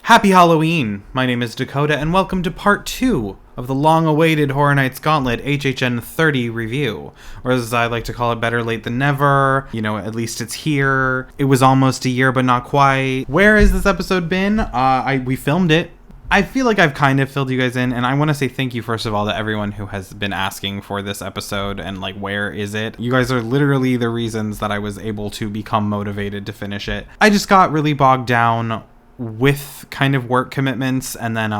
Happy Halloween! My name is Dakota, and welcome to part 2 of the long-awaited Horror Nights Gauntlet HHN 30 review. Or as I like to call it, better late than never. You know, at least it's here. It was almost a year, but not quite. Where has this episode been? We filmed it. I feel like I've kind of filled you guys in, and I want to say thank you, first of all, to everyone who has been asking for this episode and, like, where is it? You guys are literally the reasons that I was able to become motivated to finish it. I just got really bogged down with kind of work commitments, and then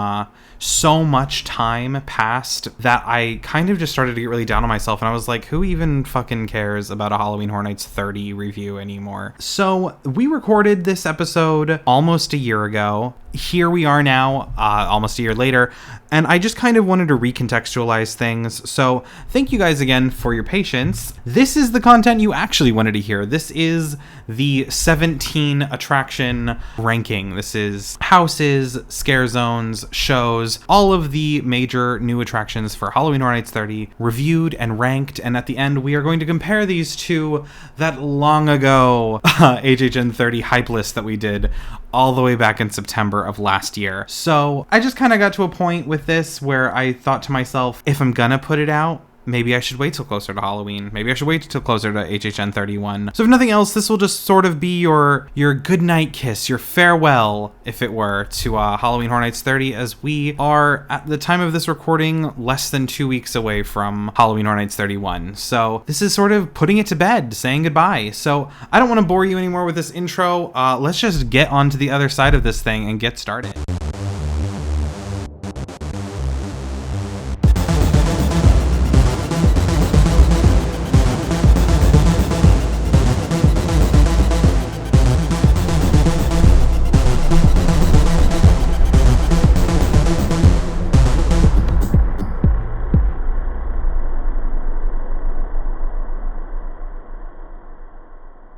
so much time passed that I kind of just started to get really down on myself, and I was like, who even fucking cares about a Halloween Horror Nights 30 review anymore? So we recorded this episode almost a year ago. Here we are now, almost a year later, and I just kind of wanted to recontextualize things. So thank you guys again for your patience. This is the content you actually wanted to hear. This is the 17 attraction ranking. This is houses, scare zones, shows, all of the major new attractions for Halloween Horror Nights 30 reviewed and ranked, and at the end we are going to compare these to that long ago HHN 30 hype list that we did all the way back in September of last year. So I just kind of got to a point with this where I thought to myself, if I'm gonna put it out, maybe I should wait till closer to Halloween. Maybe I should wait till closer to HHN 31. So if nothing else, this will just sort of be your goodnight kiss, your farewell, if it were, to Halloween Horror Nights 30, as we are, at the time of this recording, less than 2 weeks away from Halloween Horror Nights 31. So this is sort of putting it to bed, saying goodbye. So I don't want to bore you anymore with this intro. Let's just get on to the other side of this thing and get started.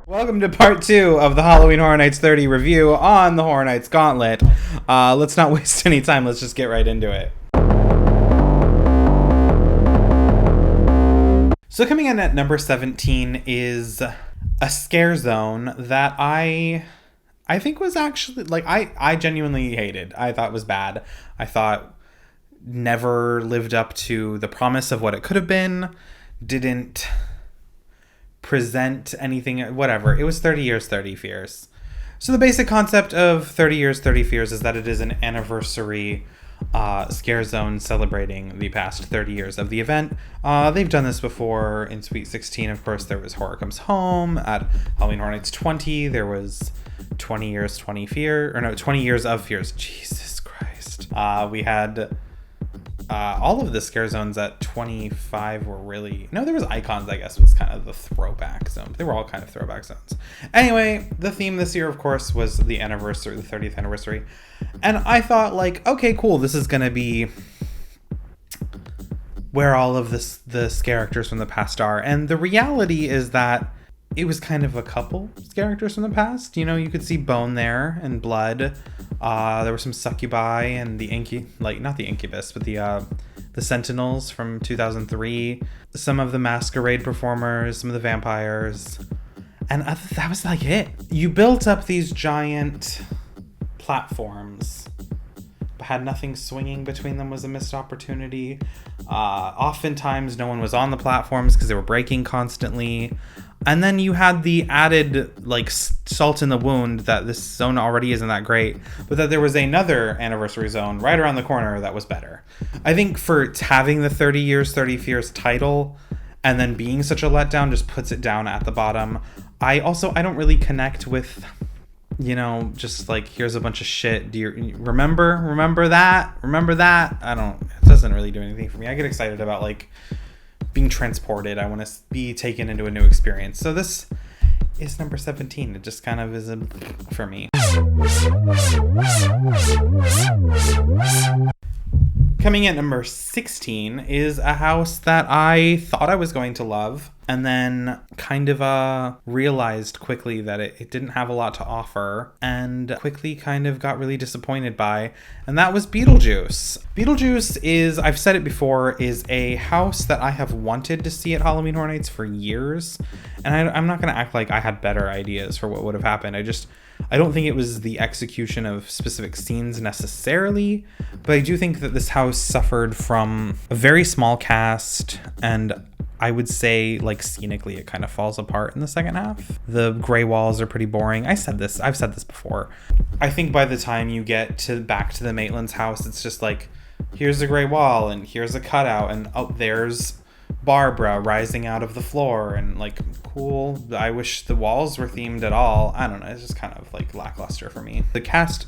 Welcome to part 2 of the Halloween Horror Nights 30 review on the Horror Nights Gauntlet. Let's not waste any time. Let's just get right into it. So coming in at number 17 is a scare zone that I think was actually, like, I genuinely hated. I thought was bad. I thought never lived up to the promise of what it could have been. Didn't present anything, whatever. It was 30 Years, 30 Fears. So the basic concept of 30 Years, 30 Fears is that it is an anniversary scare zone celebrating the past 30 years of the event. They've done this before in Sweet 16. Of course, there was Horror Comes Home. At Halloween Horror Nights 20, there was 20 Years, 20 Fear, or no, 20 Years of Fears. Jesus Christ. We had all of the scare zones at 25 were really... No, there was Icons, I guess, was kind of the throwback zone. They were all kind of throwback zones. Anyway, the theme this year, of course, was the anniversary, the 30th anniversary. And I thought, like, okay, cool, this is going to be where all of the characters from the past are. And the reality is that it was kind of a couple characters from the past. You know, you could see bone there and blood. There were some succubi and the not the incubus, but the sentinels from 2003. Some of the masquerade performers, some of the vampires, and that was like it. You built up these giant platforms, but had nothing swinging between them. Was a missed opportunity. Oftentimes, no one was on the platforms because they were breaking constantly. And then you had the added, like, salt in the wound that this zone already isn't that great, but that there was another anniversary zone right around the corner that was better. I think for having the 30 Years, 30 Fears title and then being such a letdown just puts it down at the bottom. I don't really connect with, you know, just like, here's a bunch of shit. Do you remember that? It doesn't really do anything for me. I get excited about, like, being transported. I want to be taken into a new experience. So this is number 17. It just kind of is for me. Coming in at number 16 is a house that I thought I was going to love. and then kind of realized quickly that it didn't have a lot to offer, and quickly kind of got really disappointed by, and that was Beetlejuice. Beetlejuice is, I've said it before, is a house that I have wanted to see at Halloween Horror Nights for years, and I'm not going to act like I had better ideas for what would have happened. I don't think it was the execution of specific scenes necessarily, but I do think that this house suffered from a very small cast, and I would say, like, scenically it kind of falls apart in the second half. The gray walls are pretty boring. I've said this before. I think by the time you get back to the Maitland's house, it's just like, here's a gray wall, and here's a cutout, and oh, there's Barbara rising out of the floor, and like, cool. I wish the walls were themed at all. I don't know, it's just kind of like lackluster for me. The cast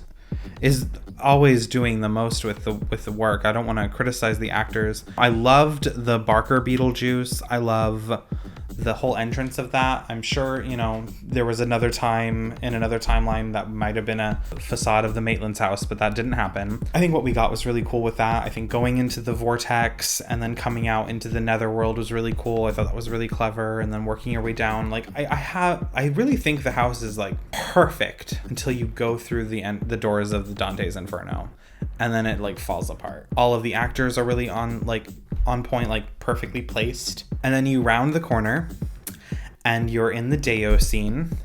is always doing the most with the work. I don't want to criticize the actors. I loved the Barker Beetlejuice. I love the whole entrance of that. I'm sure, you know, there was another time in another timeline that might have been a facade of the Maitland's house, but that didn't happen. I think what we got was really cool with that. I think going into the vortex and then coming out into the netherworld was really cool. I thought that was really clever. And then working your way down, like, I really think the house is like perfect until you go through the doors of the Dante's Inferno, and then it like falls apart. All of the actors are really on point, like perfectly placed. And then you round the corner and you're in the Deo scene,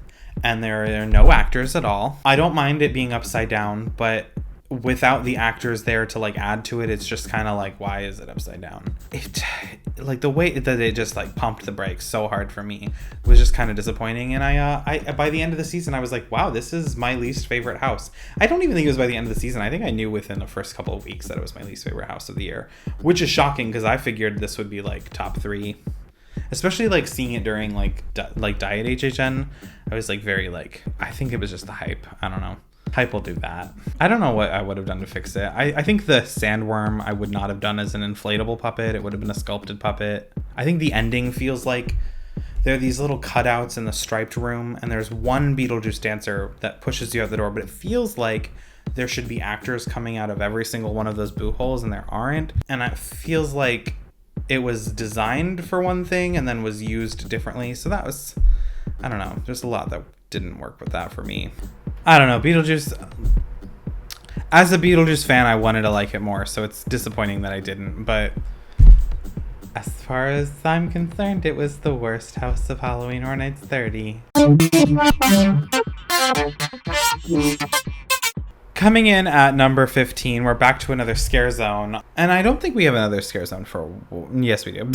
and there are no actors at all. I don't mind it being upside down, but without the actors there to like add to it, it's just kind of like, why is it upside down? It, like, the way that it just like pumped the brakes so hard for me was just kind of disappointing. And I by the end of the season, I was like, wow, this is my least favorite house. I don't even think it was by the end of the season. I think I knew within the first couple of weeks that it was my least favorite house of the year, which is shocking because I figured this would be like top 3, especially like seeing it during like Diet HHN. I was like very like, I think it was just the hype. I don't know. Hype will do that. I don't know what I would have done to fix it. I think the sandworm I would not have done as an inflatable puppet. It would have been a sculpted puppet. I think the ending feels like there are these little cutouts in the striped room, and there's one Beetlejuice dancer that pushes you out the door, but it feels like there should be actors coming out of every single one of those boo holes, and there aren't. And it feels like it was designed for one thing and then was used differently. So that was, I don't know. There's a lot that didn't work with that for me. I don't know, Beetlejuice, as a Beetlejuice fan, I wanted to like it more, so it's disappointing that I didn't, but as far as I'm concerned, it was the worst house of Halloween Horror Nights 30. Coming in at number 15, we're back to another scare zone, and I don't think we have another scare zone for, yes we do.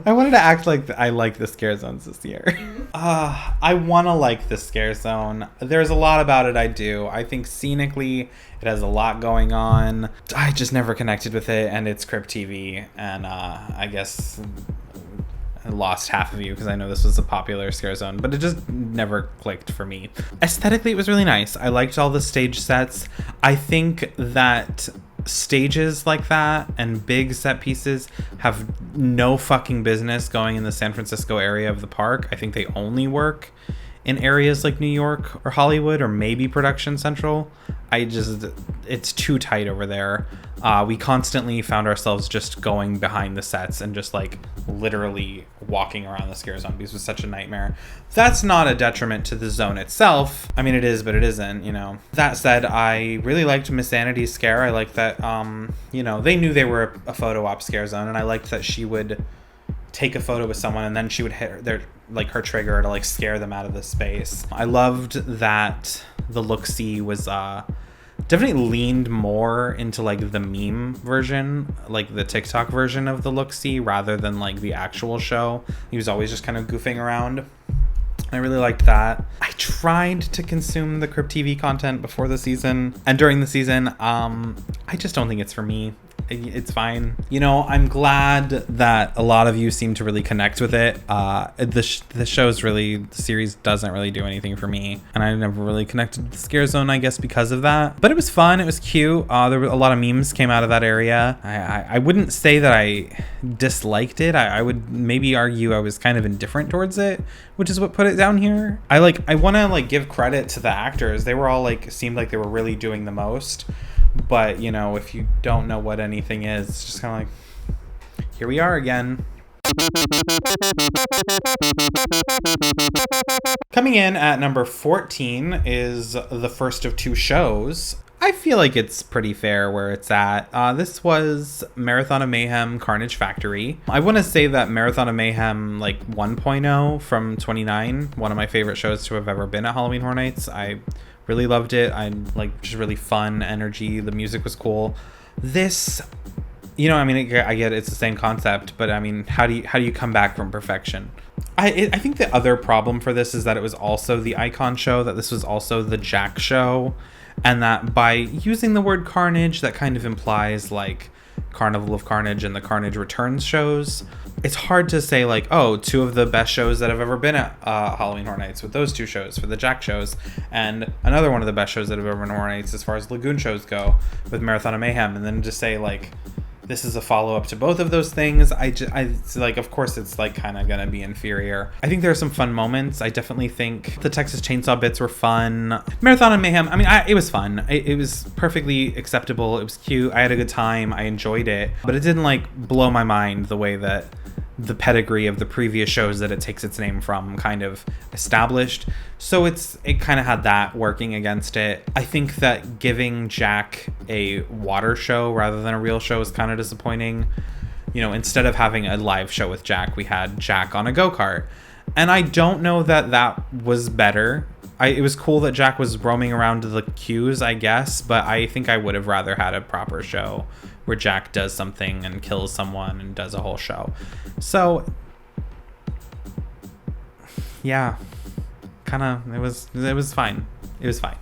I wanted to act like I like the scare zones this year. I want to like the scare zone. There's a lot about it I do. I think scenically it has a lot going on. I just never connected with it, and it's Crypt TV, and I guess I lost half of you because I know this was a popular scare zone, but it just never clicked for me. Aesthetically, it was really nice. I liked all the stage sets. I think that stages like that and big set pieces have no fucking business going in the San Francisco area of the park. I think they only work in areas like New York or Hollywood or maybe Production Central. It's too tight over there. We constantly found ourselves just going behind the sets and just like literally walking around the scare zone because it was such a nightmare. That's not a detriment to the zone itself. I mean, it is, but it isn't, you know. That said, I really liked Miss Sanity's scare. I liked that, you know, they knew they were a photo op scare zone, and I liked that she would take a photo with someone and then she would hit her trigger to like scare them out of the space. I loved that the look-see was definitely leaned more into like the meme version, like the TikTok version of the look-see rather than like the actual show. He was always just kind of goofing around. I really liked that. I tried to consume the Crypt TV content before the season and during the season. I just don't think it's for me. It's fine. You know, I'm glad that a lot of you seem to really connect with it. The series doesn't really do anything for me, and I never really connected with the scare zone, I guess, because of that. But it was fun. It was cute. There were a lot of memes came out of that area. I wouldn't say that I disliked it. I would maybe argue I was kind of indifferent towards it, which is what put it down here. I want to like give credit to the actors. They were all like seemed like they were really doing the most. But, you know, if you don't know what anything is, it's just kind of like, here we are again. Coming in at number 14 is the first of two shows. I feel like it's pretty fair where it's at. This was Marathon of Mayhem Carnage Factory. I want to say that Marathon of Mayhem like 1.0 from 29, one of my favorite shows to have ever been at Halloween Horror Nights. I really loved it. I like just really fun energy. The music was cool. This, you know, I mean, I get it's the same concept, but I mean, how do you come back from perfection? I think the other problem for this is that it was also the Icon show, that this was also the Jack show, and that by using the word Carnage, that kind of implies like Carnival of Carnage and the Carnage Returns shows. It's hard to say like, oh, two of the best shows that have ever been at Halloween Horror Nights with those two shows for the Jack shows, and another one of the best shows that have ever been Horror Nights as far as Lagoon shows go with Marathon of Mayhem, and then just say like, this is a follow-up to both of those things. It's like, of course, it's like kind of gonna be inferior. I think there are some fun moments. I definitely think the Texas Chainsaw bits were fun. Marathon and Mayhem, I mean, it was fun. It was perfectly acceptable. It was cute. I had a good time. I enjoyed it. But it didn't like blow my mind the way that the pedigree of the previous shows that it takes its name from kind of established. So it kind of had that working against it. I think that giving Jack a water show rather than a real show is kind of disappointing. You know, instead of having a live show with Jack, we had Jack on a go-kart. And I don't know that was better. It was cool that Jack was roaming around the queues, I guess, but I think I would have rather had a proper show where Jack does something and kills someone and does a whole show. So, yeah, kind of, it was fine. It was fine.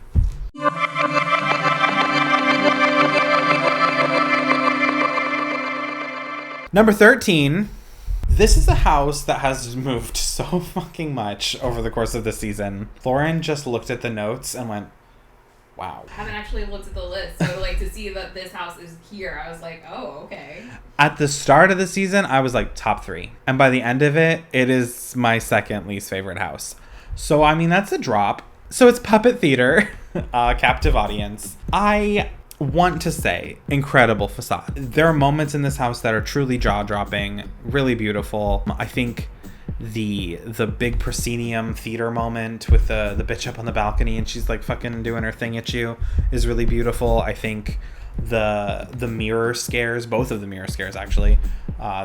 Number 13. This is a house that has moved so fucking much over the course of the season. Lauren just looked at the notes and went, wow. I haven't actually looked at the list, so like to see that this house is here, I was like, oh, okay. At the start of the season, I was like top 3. And by the end of it, it is my second least favorite house. So, I mean, that's a drop. So it's Puppet Theater, captive audience. I want to say incredible facade. There are moments in this house that are truly jaw-dropping, really beautiful. I think the big proscenium theater moment with the bitch up on the balcony and she's like fucking doing her thing at you is really beautiful. I think the mirror scares, both of the mirror scares actually,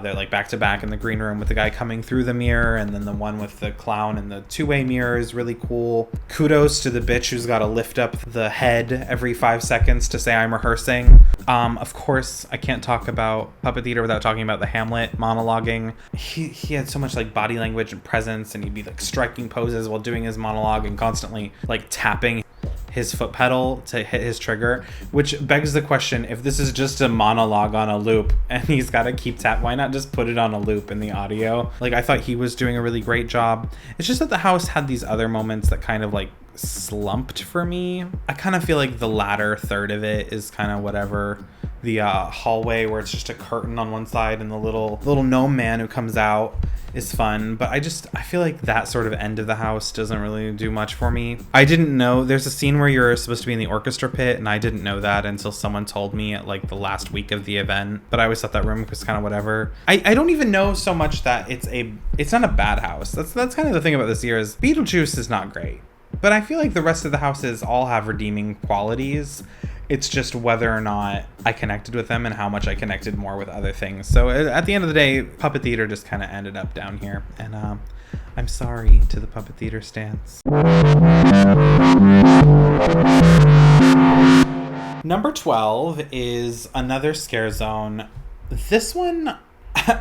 they're like back to back in the green room with the guy coming through the mirror, and then the one with the clown and the two-way mirror is really cool. Kudos to the bitch who's got to lift up the head every 5 seconds to say I'm rehearsing. Of course, I can't talk about Puppet Theater without talking about the Hamlet monologuing. He had so much like body language and presence, and he'd be like striking poses while doing his monologue and constantly like tapping his foot pedal to hit his trigger, which begs the question, if this is just a monologue on a loop and he's got to keep why not just put it on a loop in the audio? Like, I thought he was doing a really great job. It's just that the house had these other moments that kind of like slumped for me. I kind of feel like the latter third of it is kind of whatever. The hallway where it's just a curtain on one side and the little gnome man who comes out is fun, but I feel like that sort of end of the house doesn't really do much for me. I didn't know there's a scene where you're supposed to be in the orchestra pit, and I didn't know that until someone told me at like the last week of the event, but I always thought that room was kind of whatever. I don't even know so much that it's not a bad house. That's kind of the thing about this year is Beetlejuice is not great, but I feel like the rest of the houses all have redeeming qualities. It's just whether or not I connected with them and how much I connected more with other things. So at the end of the day, Puppet Theater just kind of ended up down here. And I'm sorry to the Puppet Theater stance. Number 12 is another scare zone. This one,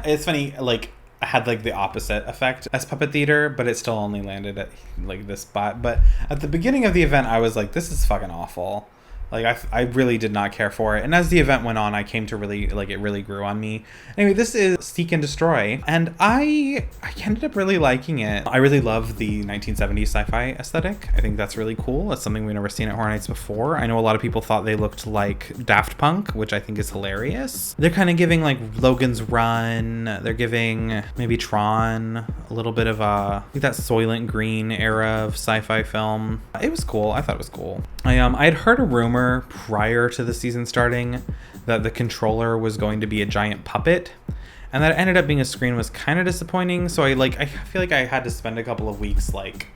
it's funny, like, I had like the opposite effect as Puppet Theater, but it still only landed at like this spot. But at the beginning of the event, I was like, this is fucking awful. Like, I really did not care for it. And as the event went on, I came to really, like, it really grew on me. Anyway, this is Seek and Destroy. And I ended up really liking it. I really love the 1970s sci-fi aesthetic. I think that's really cool. It's something we've never seen at Horror Nights before. I know a lot of people thought they looked like Daft Punk, which I think is hilarious. They're kind of giving, like, Logan's Run. They're giving maybe Tron, a little bit of I think that Soylent Green era of sci-fi film. It was cool. I thought it was cool. I had heard a rumor prior to the season starting that the controller was going to be a giant puppet, And that ended up being a screen was kind of disappointing. So I feel like I had to spend a couple of weeks like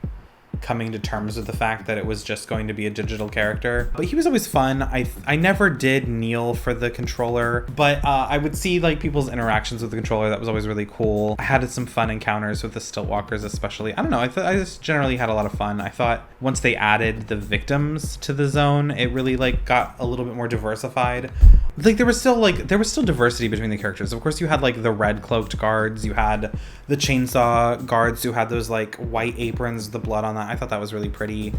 coming to terms with the fact that it was just going to be a digital character. But he was always fun. I never did kneel for the controller, but I would see like people's interactions with the controller. That was always really cool. I had some fun encounters with the Stiltwalkers especially. I don't know, I just generally had a lot of fun. I thought once they added the victims to the zone, it really like got a little bit more diversified. Like there was still diversity between the characters. Of course you had like the red cloaked guards, you had the chainsaw guards who had those like white aprons, the blood on that. I thought that was really pretty.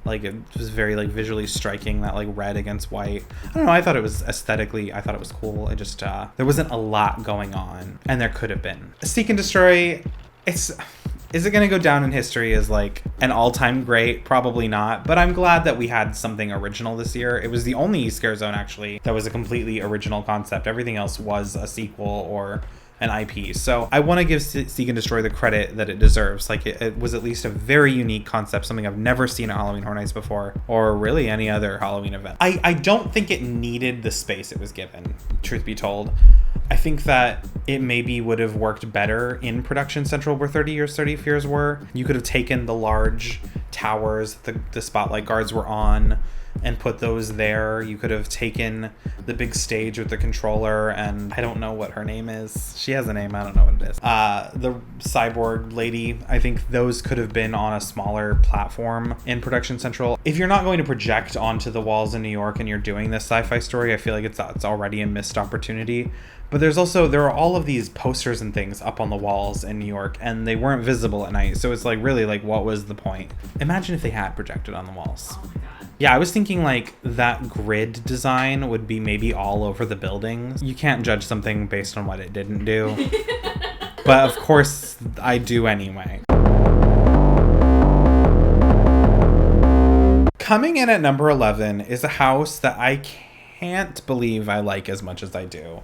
Like it was very like visually striking, that like red against white. I don't know, I thought it was aesthetically, I thought it was cool. It just there wasn't a lot going on, and there could have been. Seek and Destroy, is it going to go down in history as like an all-time great? Probably not, but I'm glad that we had something original this year. It was the only Scare Zone actually that was a completely original concept. Everything else was a sequel or an IP. So I want to give Seek and Destroy the credit that it deserves. Like it was at least a very unique concept, something I've never seen at Halloween Horror Nights before, or really any other Halloween event. I don't think it needed the space it was given, truth be told. I think that it maybe would have worked better in Production Central where 30 Years, 30 Fears were. You could have taken the large towers the spotlight guards were on and put those there. You could have taken the big stage with the controller, and I don't know what her name is. She has a name, I don't know what it is. The cyborg lady, I think those could have been on a smaller platform in Production Central. If you're not going to project onto the walls in New York and you're doing this sci-fi story, I feel like it's already a missed opportunity. But there are all of these posters and things up on the walls in New York, and they weren't visible at night. So it's like, really, like, what was the point? Imagine if they had projected on the walls. Oh my god. Yeah, I was thinking like that grid design would be maybe all over the buildings. You can't judge something based on what it didn't do. But of course, I do anyway. Coming in at number 11 is a house that I can't believe I like as much as I do.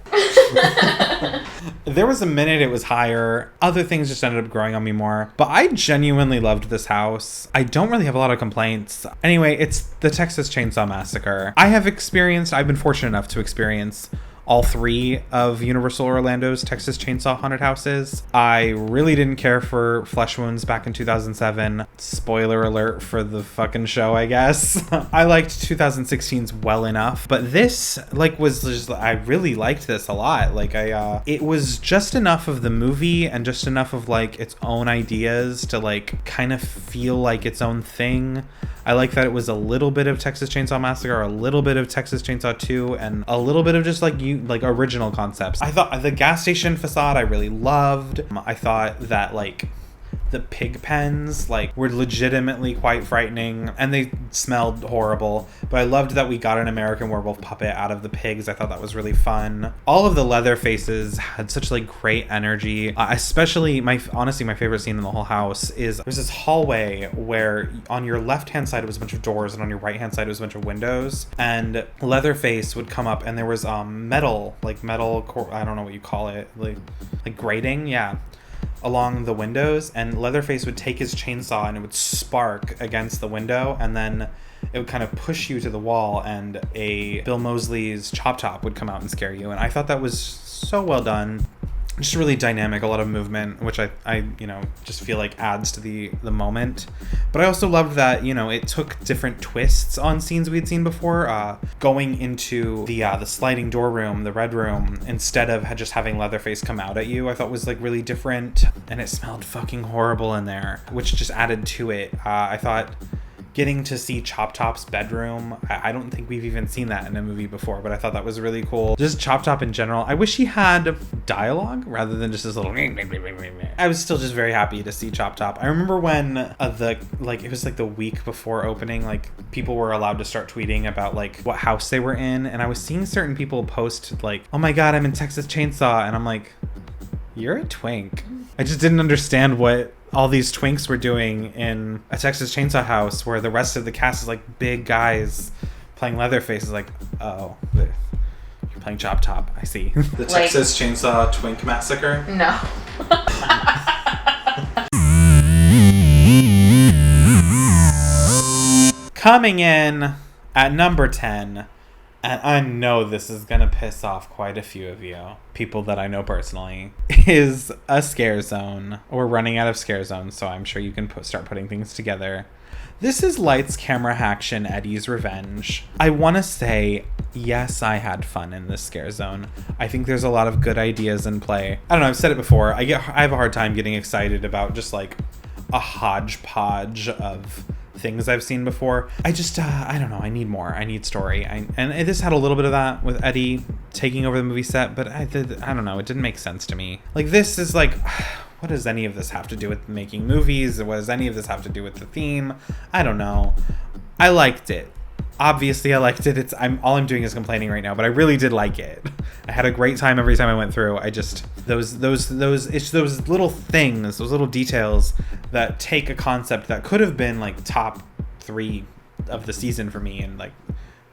There was a minute it was higher. Other things just ended up growing on me more. But I genuinely loved this house. I don't really have a lot of complaints. Anyway, it's the Texas Chainsaw Massacre. I've been fortunate enough to experience all three of Universal Orlando's Texas Chainsaw Haunted Houses. I really didn't care for Flesh Wounds back in 2007. Spoiler alert for the fucking show, I guess. I liked 2016's well enough, but this I really liked this a lot. It was just enough of the movie and just enough of like its own ideas to like kind of feel like its own thing. I like that it was a little bit of Texas Chainsaw Massacre, a little bit of Texas Chainsaw 2, and a little bit of just like original concepts. I thought the gas station facade I really loved. I thought that like the pig pens were legitimately quite frightening, and they smelled horrible, but I loved that we got an American Werewolf puppet out of the pigs. I thought that was really fun. All of the leather faces had such great energy. Especially honestly my favorite scene in the whole house is there's this hallway where on your left hand side it was a bunch of doors and on your right hand side it was a bunch of windows, and Leatherface would come up and there was metal I don't know what you call it, like grating, yeah, along the windows, and Leatherface would take his chainsaw and it would spark against the window, and then it would kind of push you to the wall, and a Bill Moseley's Chop Top would come out and scare you. And I thought that was so well done. Just really dynamic, a lot of movement, which I just feel like adds to the moment. But I also loved that, it took different twists on scenes we'd seen before. Going into the sliding door room, the red room, instead of just having Leatherface come out at you, I thought was really different. And it smelled fucking horrible in there, which just added to it. I thought getting to see Chop Top's bedroom, I don't think we've even seen that in a movie before, but I thought that was really cool. Just Chop Top in general. I wish he had dialogue rather than just this little... I was still just very happy to see Chop Top. I remember when it was the week before opening, people were allowed to start tweeting about what house they were in, and I was seeing certain people post oh my god, I'm in Texas Chainsaw, and I'm like, you're a twink. I just didn't understand what all these twinks were doing in a Texas Chainsaw house where the rest of the cast is big guys playing Leatherface. Oh, you're playing Chop Top. I see. The Texas Chainsaw Twink Massacre? No. Coming in at number 10 and I know this is gonna piss off quite a few of you, people that I know personally, is a scare zone. We're running out of scare zones, so I'm sure you can start putting things together. This is Lights, Camera, Action, Eddie's Revenge. I want to say, yes, I had fun in this scare zone. I think there's a lot of good ideas in play. I don't know, I've said it before, I have a hard time getting excited about just like a hodgepodge of things I've seen before. I don't know, I need more. I need story. And this had a little bit of that with Eddie taking over the movie set, but I don't know, it didn't make sense to me. Like, this is like, what does any of this have to do with making movies? What does any of this have to do with the theme? I don't know. I liked it. Obviously, I liked it. All I'm doing is complaining right now, but I really did like it. I had a great time every time I went through. I just those little things, those little details that take a concept that could have been like top 3 of the season for me and like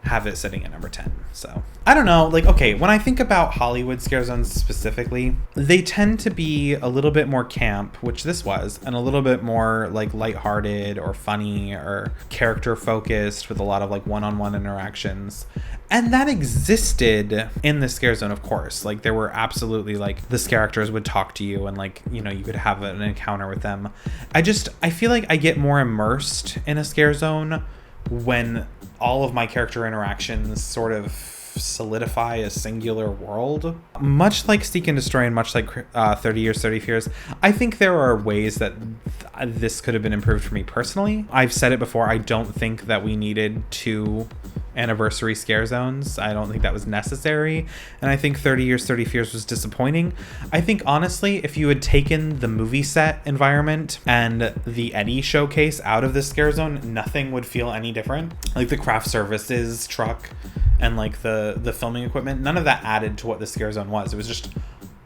have it sitting at number 10. So I don't know, like, okay, when I think about Hollywood scare zones specifically, they tend to be a little bit more camp, which this was, and a little bit more like lighthearted or funny or character focused with a lot of like one-on-one interactions. And that existed in the scare zone, of course. Like, there were absolutely, like, the scare actors would talk to you and, like, you know, you could have an encounter with them. I feel like I get more immersed in a scare zone when all of my character interactions sort of solidify a singular world. Much like Seek and Destroy and much like 30 Years, 30 Fears, I think there are ways that this could have been improved for me personally. I've said it before, I don't think that we needed 2 anniversary scare zones. I don't think that was necessary, and I think 30 Years, 30 Fears was disappointing. I think, honestly, if you had taken the movie set environment and the Eddie showcase out of the scare zone, nothing would feel any different. Like the craft services truck and like the filming equipment, none of that added to what the scare zone was. It was just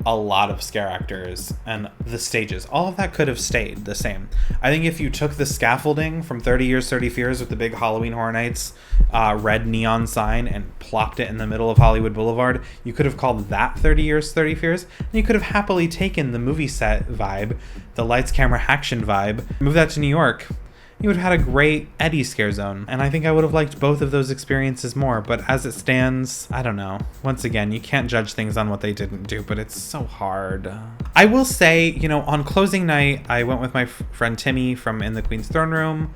a lot of scare actors and the stages. All of that could have stayed the same. I think if you took the scaffolding from 30 Years, 30 Fears with the big Halloween Horror Nights red neon sign and plopped it in the middle of Hollywood Boulevard, you could have called that 30 Years, 30 Fears, and you could have happily taken the movie set vibe, the lights, camera, action vibe, moved that to New York. You would have had a great Eddie scare zone, and I think I would have liked both of those experiences more, but as it stands, I don't know. Once again, you can't judge things on what they didn't do, but it's so hard. I will say, you know, on closing night, I went with my friend Timmy from In the Queen's Throne Room.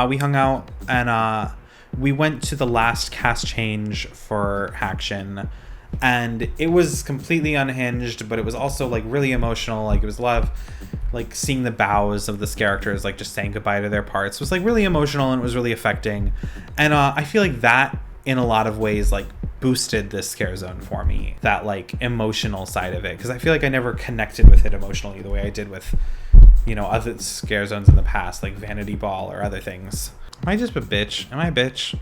We hung out, and we went to the last cast change for Action, and it was completely unhinged, but it was also like really emotional. Like, it was a lot of like seeing the bows of the characters, like just saying goodbye to their parts, was like really emotional, and it was really affecting. And I feel like that in a lot of ways like boosted this scare zone for me, that like emotional side of it, because I feel like I never connected with it emotionally the way I did with, you know, other scare zones in the past, like Vanity Ball or other things. Am I just a bitch? Am I a bitch?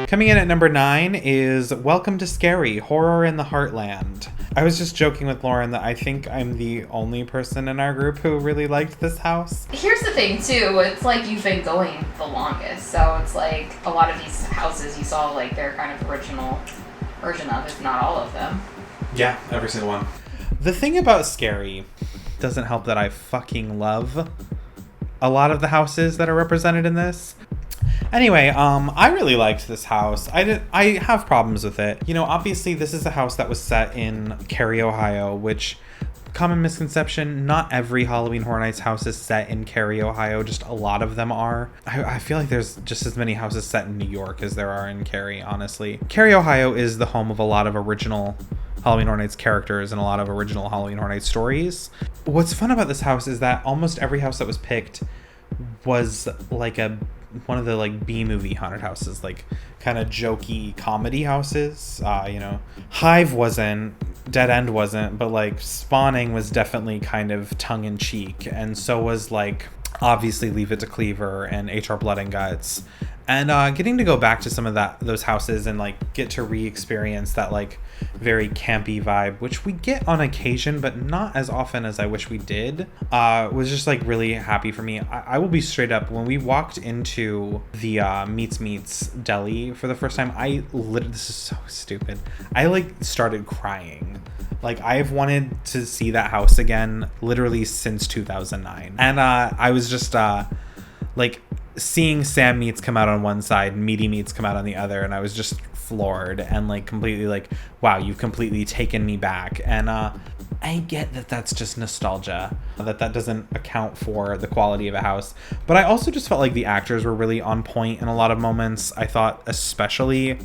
Coming in at number 9 is Welcome to Scary, Horror in the Heartland. I was just joking with Lauren that I think I'm the only person in our group who really liked this house. Here's the thing, too. It's like you've been going the longest, so it's like a lot of these houses you saw like their kind of original version of, if not all of them. Yeah, every single one. The thing about Scary doesn't help that I fucking love a lot of the houses that are represented in this. Anyway, I really liked this house. I have problems with it. You know, obviously this is a house that was set in Cary, Ohio, which, common misconception, not every Halloween Horror Nights house is set in Cary, Ohio, just a lot of them are. I feel like there's just as many houses set in New York as there are in Cary, honestly. Cary, Ohio is the home of a lot of original Halloween Horror Nights characters and a lot of original Halloween Horror Nights stories. What's fun about this house is that almost every house that was picked was like one of the like B-movie haunted houses, like kind of jokey comedy houses. You know, Hive wasn't, Dead End wasn't, but like Spawning was definitely kind of tongue-in-cheek, and so was like obviously Leave It to Cleaver and HR Blood and Guts. And getting to go back to some of those houses and like get to re-experience that like very campy vibe, which we get on occasion but not as often as I wish we did, was just like really happy for me. I will be straight up, when we walked into the Meats deli for the first time, this is so stupid, I like started crying. Like, I've wanted to see that house again literally since 2009, and I was just like, seeing Sam Meats come out on one side and Meaty Meats come out on the other, and I was just floored and like completely like, wow, you've completely taken me back. And I get that that's just nostalgia, that doesn't account for the quality of a house, but I also just felt like the actors were really on point in a lot of moments. I thought especially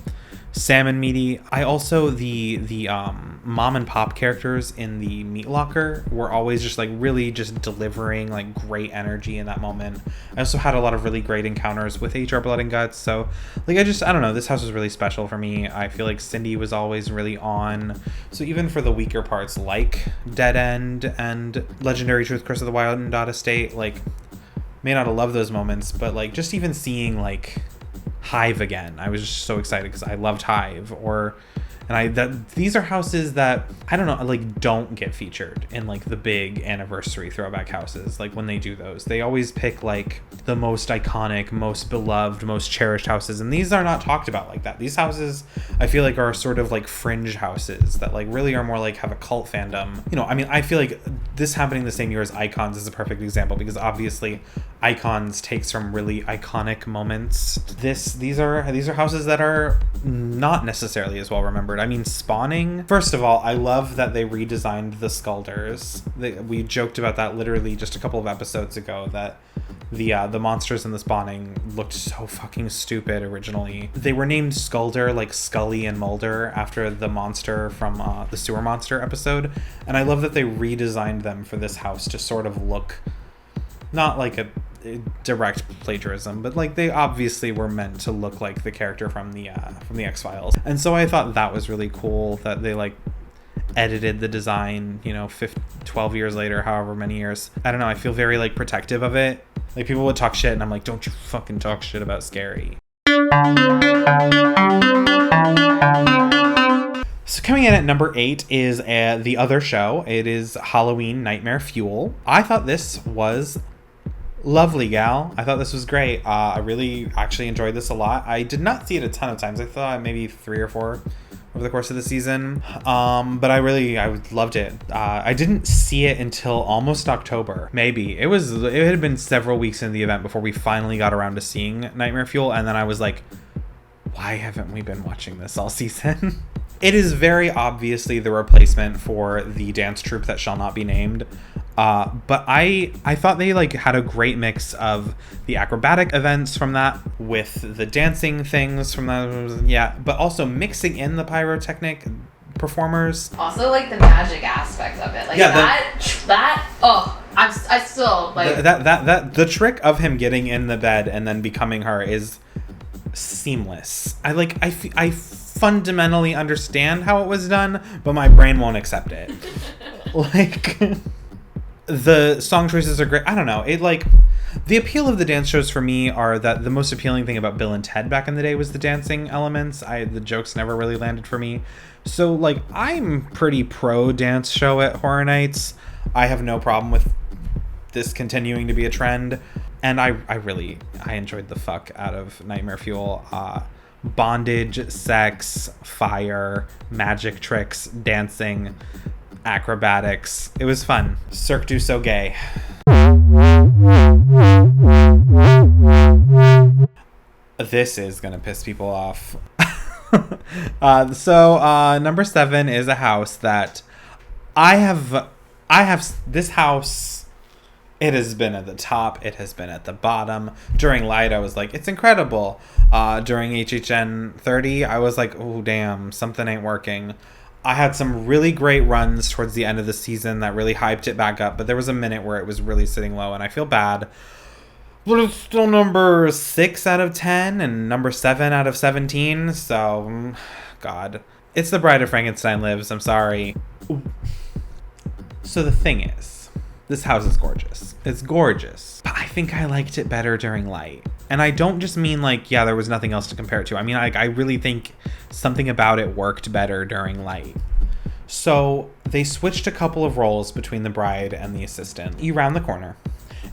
Sam and Meaty. I also the mom and pop characters in the meat locker were always just like really just delivering like great energy in that moment. I also had a lot of really great encounters with HR Blood and Guts. So like I don't know, this house was really special for me. I feel like Cindy was always really on. So even for the weaker parts like Dead End and Legendary Truth Curse of the Wyandotte Estate, like may not have loved those moments, but like just even seeing like Hive again, I was just so excited because I loved Hive. These are houses that I don't know, like don't get featured in like the big anniversary throwback houses. Like when they do those, they always pick like the most iconic, most beloved, most cherished houses, and these are not talked about like that. These houses I feel like are sort of like fringe houses that like really are more like have a cult fandom. You know, I mean, I feel like this happening the same year as Icons is a perfect example, because obviously Icons takes from really iconic moments. These are houses that are not necessarily as well remembered. I mean, Spawning, first of all, I love that they redesigned the Skulders. We joked about that literally just a couple of episodes ago, that the monsters in the Spawning looked so fucking stupid originally. They were named Skulder, like Scully and Mulder, after the monster from the Sewer Monster episode, and I love that they redesigned them for this house to sort of look not like a direct plagiarism, but like they obviously were meant to look like the character from the X-Files. And so I thought that was really cool that they like edited the design, you know, 12 years later, however many years. I don't know, I feel very like protective of it. Like people would talk shit and I'm like, don't you fucking talk shit about Scary. So coming in at number 8 is the other show. It is Halloween Nightmare Fuel. I thought this was lovely, gal. I thought this was great. I really actually enjoyed this a lot. I did not see it a ton of times. I thought maybe 3 or 4 over the course of the season. But I loved it. I didn't see it until almost October. Maybe. It had been several weeks in the event before we finally got around to seeing Nightmare Fuel. And then I was like, why haven't we been watching this all season? It is very obviously the replacement for the dance troupe that shall not be named. But I thought they like had a great mix of the acrobatic events from that with the dancing things from that, yeah, but also mixing in the pyrotechnic performers. Also like the magic aspect of it, like yeah, I still like that the trick of him getting in the bed and then becoming her is seamless. I fundamentally understand how it was done, but my brain won't accept it. Like the song choices are great. I don't know. It like the appeal of the dance shows for me are that the most appealing thing about Bill and Ted back in the day was the dancing elements. The jokes never really landed for me. So like I'm pretty pro dance show at Horror Nights. I have no problem with this continuing to be a trend, and I enjoyed the fuck out of Nightmare Fuel. Bondage, sex, fire, magic tricks, dancing, acrobatics. It was fun. Cirque du Soleil. This is gonna piss people off. So number 7 is a house that I have this house. It has been at the top. It has been at the bottom. During Light, I was like, it's incredible. During HHN 30, I was like, oh, damn, something ain't working. I had some really great runs towards the end of the season that really hyped it back up, but there was a minute where it was really sitting low, and I feel bad. But it's still number 6 out of 10 and number 7 out of 17, so, God. It's The Bride of Frankenstein Lives, I'm sorry. So the thing is, this house is gorgeous. It's gorgeous. But I think I liked it better during Light. And I don't just mean like, yeah, there was nothing else to compare it to. I mean, like, I really think something about it worked better during Light. So they switched a couple of roles between the bride and the assistant. You round the corner,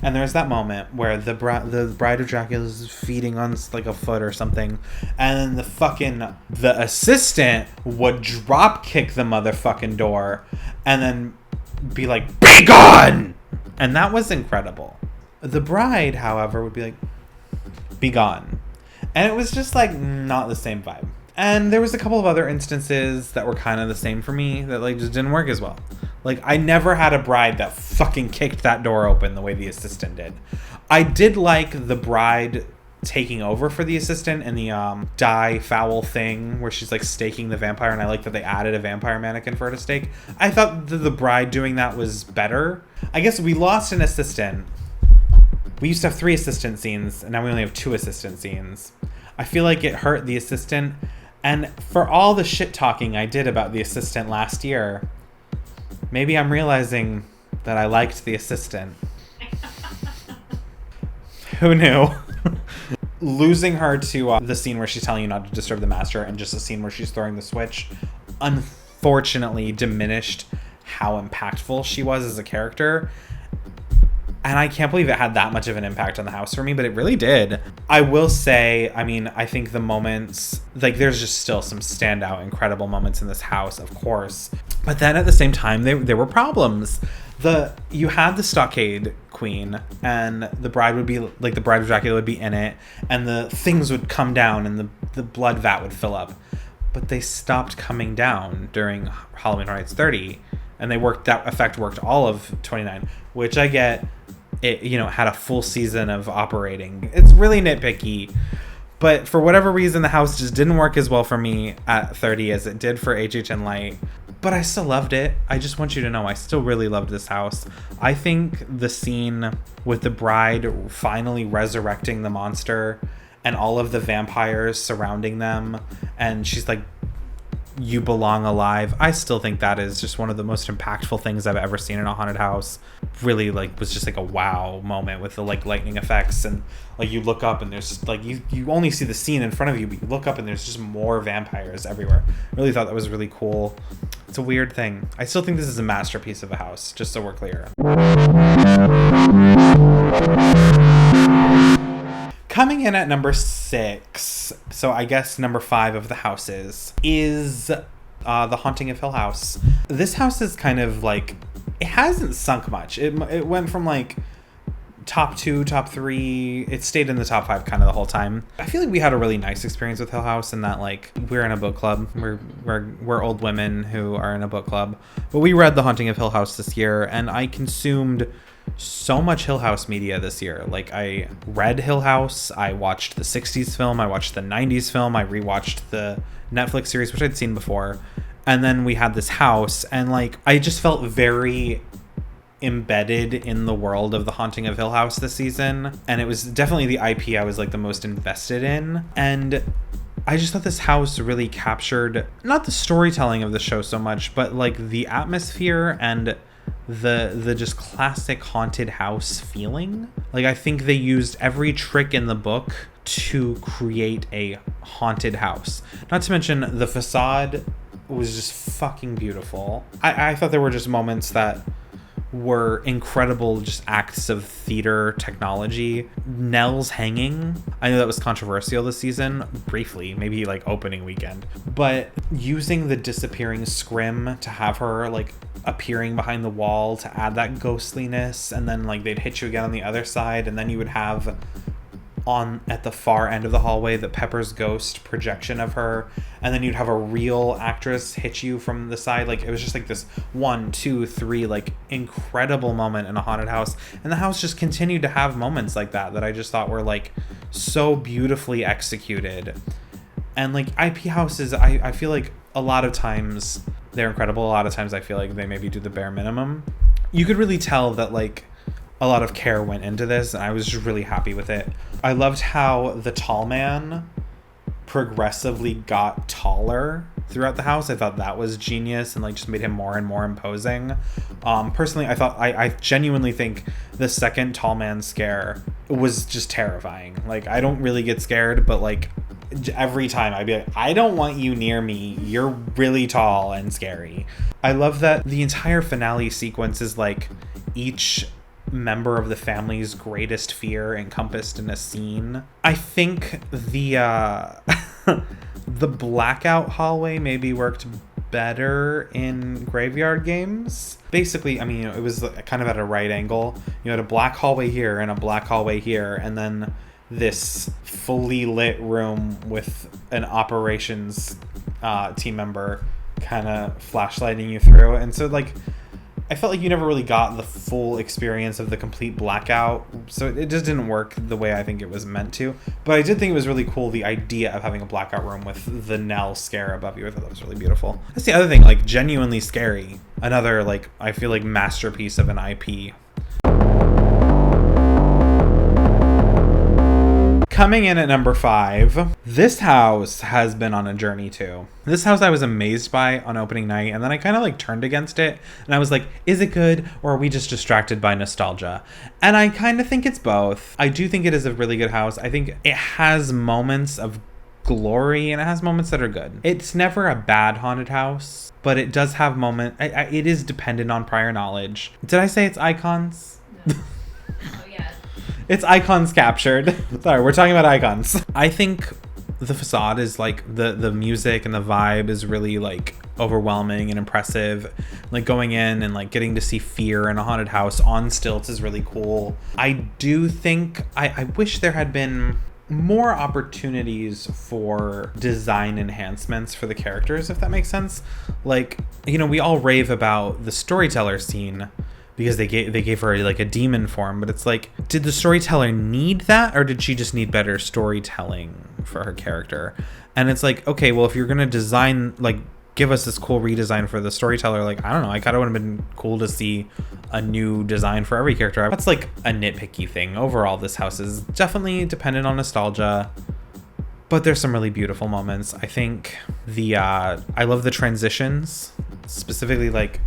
and there's that moment where the bride of Dracula is feeding on like a foot or something, and then the assistant would drop kick the motherfucking door, and then be like, be gone! And that was incredible. The bride, however, would be like, be gone. And it was just like not the same vibe. And there was a couple of other instances that were kind of the same for me that like just didn't work as well. Like, I never had a bride that fucking kicked that door open the way the assistant did. I did like the bride taking over for the assistant and the die foul thing where she's like staking the vampire, and I like that they added a vampire mannequin for her to stake. I thought the bride doing that was better. I guess we lost an assistant. We used to have 3 assistant scenes, and now we only have 2 assistant scenes. I feel like it hurt the assistant, and for all the shit talking I did about the assistant last year, maybe I'm realizing that I liked the assistant. Who knew? Losing her to the scene where she's telling you not to disturb the master, and just a scene where she's throwing the switch, unfortunately diminished how impactful she was as a character. And I can't believe it had that much of an impact on the house for me, but it really did. I will say, I mean, I think the moments, like, there's just still some standout, incredible moments in this house, of course. But then at the same time, there were problems. You had the stockade queen, and the bride would be, like, the bride of Dracula would be in it, and the things would come down, and the blood vat would fill up. But they stopped coming down during Halloween Horror Nights 30, and that effect worked all of 29, which I get. It, you know, had a full season of operating. It's really nitpicky, but for whatever reason, the house just didn't work as well for me at 30 as it did for HHN Light. But I still loved it. I just want you to know I still really loved this house. I think the scene with the bride finally resurrecting the monster and all of the vampires surrounding them, and she's like, "You belong alive." I still think that is just one of the most impactful things I've ever seen in a haunted house. Really, like, was just like a wow moment with the like lightning effects, and like you look up and there's like you only see the scene in front of you, but you look up and there's just more vampires everywhere. I really thought that was really cool. It's a weird thing. I still think this is a masterpiece of a house, just so we're clear. Coming in at number 6, so I guess number 5 of the houses, is The Haunting of Hill House. This house is kind of like, it hasn't sunk much. It went from like top 2, top 3. It stayed in the top 5 kind of the whole time. I feel like we had a really nice experience with Hill House in that, like, we're in a book club. We're old women who are in a book club. But we read The Haunting of Hill House this year, and I consumed so much Hill House media this year. Like, I read Hill House, I watched the 60s film, I watched the 90s film, I rewatched the Netflix series, which I'd seen before, and then we had this house, and like, I just felt very embedded in the world of The Haunting of Hill House this season, and it was definitely the IP I was like the most invested in. And I just thought this house really captured not the storytelling of the show so much, but like the atmosphere and the just classic haunted house feeling. Like, I think they used every trick in the book to create a haunted house. Not to mention the facade was just fucking beautiful. I thought there were just moments that were incredible, just acts of theater technology. Nell's hanging, I know that was controversial this season, briefly, maybe like opening weekend, but using the disappearing scrim to have her like appearing behind the wall to add that ghostliness, and then like they'd hit you again on the other side, and then you would have on at the far end of the hallway the Pepper's ghost projection of her, and then you'd have a real actress hit you from the side. Like, it was just like this 1, 2, 3 like incredible moment in a haunted house, and the house just continued to have moments like that I just thought were like so beautifully executed. And like IP houses, I feel like a lot of times they're incredible, a lot of times I feel like they maybe do the bare minimum. You could really tell that like a lot of care went into this, and I was just really happy with it. I loved how the tall man progressively got taller throughout the house. I thought that was genius and like just made him more and more imposing. Personally, I genuinely think the second tall man scare was just terrifying. Like, I don't really get scared, but like every time I'd be like, I don't want you near me. You're really tall and scary. I love that the entire finale sequence is like each member of the family's greatest fear encompassed in a scene. I think the the blackout hallway maybe worked better in Graveyard Games. Basically, I mean, it was kind of at a right angle. You had a black hallway here and a black hallway here, and then this fully lit room with an operations team member kind of flashlighting you through. And so, like, I felt like you never really got the full experience of the complete blackout, so it just didn't work the way I think it was meant to. But I did think it was really cool, the idea of having a blackout room with the Nell scare above you. I thought that was really beautiful. That's the other thing, like, genuinely scary. Another, like, I feel like masterpiece of an IP. Coming in at number 5, this house has been on a journey too. This house I was amazed by on opening night, and then I kind of like turned against it, and I was like, is it good, or are we just distracted by nostalgia? And I kind of think it's both. I do think it is a really good house. I think it has moments of glory, and it has moments that are good. It's never a bad haunted house, but it does have moments. It is dependent on prior knowledge. Did I say it's icons? No. Oh, yeah. It's icons captured. Sorry, we're talking about icons. I think the facade is like the music and the vibe is really like overwhelming and impressive. Like going in and like getting to see fear in a haunted house on stilts is really cool. I do think I wish there had been more opportunities for design enhancements for the characters, if that makes sense. Like, you know, we all rave about the storyteller scene because they gave her like a demon form, but it's like, did the storyteller need that, or did she just need better storytelling for her character? And it's like, okay, well, if you're gonna design, like, give us this cool redesign for the storyteller, like, I don't know, I kind of would have been cool to see a new design for every character. That's like a nitpicky thing. Overall, this house is definitely dependent on nostalgia, but there's some really beautiful moments. I think I love the transitions, specifically like